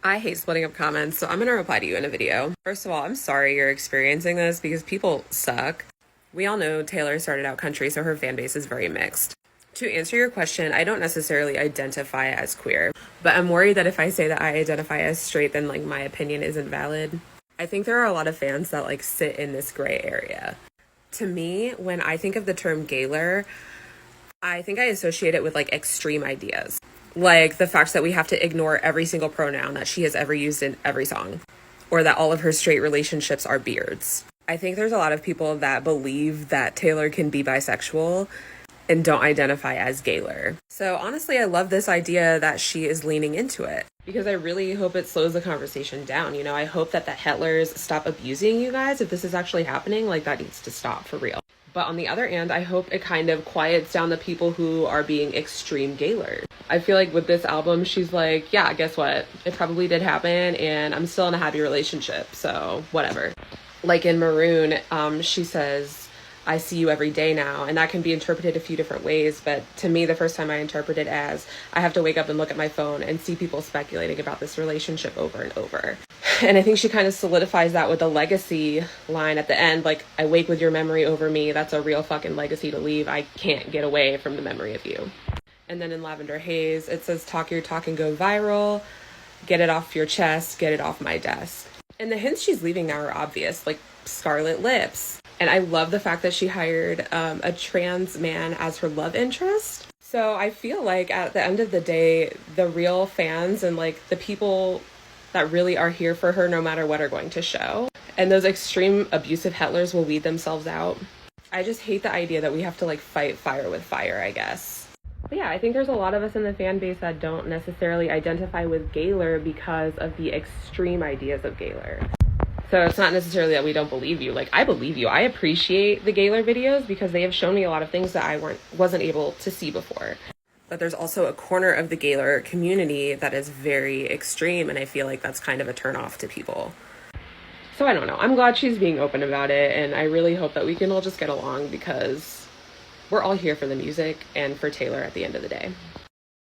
I hate splitting up comments, so I'm gonna reply to you in a video. First of all, I'm sorry you're experiencing this because people suck. We all know Taylor started out country, so her fan base is very mixed. To answer your question, I don't necessarily identify as queer, but I'm worried that if I say that I identify as straight, then like my opinion isn't valid. I think there are a lot of fans that like sit in this gray area. To me, when I think of the term gaylor, I think I associate it with like extreme ideas. Like the fact that we have to ignore every single pronoun that she has ever used in every song, or that all of her straight relationships are beards. I think there's a lot of people that believe that Taylor can be bisexual and don't identify as gaylor. So honestly, I love this idea that she is leaning into it because I really hope it slows the conversation down. You know, I hope that the Hetlers stop abusing you guys. If this is actually happening, like that needs to stop for real. But on the other hand, I hope it kind of quiets down the people who are being extreme gaylor. I feel like with this album, she's like, yeah, guess what? It probably did happen and I'm still in a happy relationship, so whatever. Like in Maroon, she says, I see you every day now, and that can be interpreted a few different ways, but to me, the first time I interpret it as, I have to wake up and look at my phone and see people speculating about this relationship over and over. And I think she kind of solidifies that with the legacy line at the end, like, I wake with your memory over me, that's a real fucking legacy to leave, I can't get away from the memory of you. And then in Lavender Haze, it says, talk your talk and go viral, get it off your chest, get it off my desk. And the hints she's leaving now are obvious, like scarlet lips. And I love the fact that she hired a trans man as her love interest. So I feel like at the end of the day, the real fans and like the people that really are here for her no matter what are going to show. And those extreme abusive Hetlers will weed themselves out. I just hate the idea that we have to like fight fire with fire, I guess. But yeah, I think there's a lot of us in the fan base that don't necessarily identify with gaylor because of the extreme ideas of gaylor. So it's not necessarily that we don't believe you. Like, I believe you. I appreciate the gaylor videos because they have shown me a lot of things that I wasn't able to see before. But there's also a corner of the gaylor community that is very extreme, and I feel like that's kind of a turnoff to people. So I don't know. I'm glad she's being open about it, and I really hope that we can all just get along because we're all here for the music and for Taylor at the end of the day.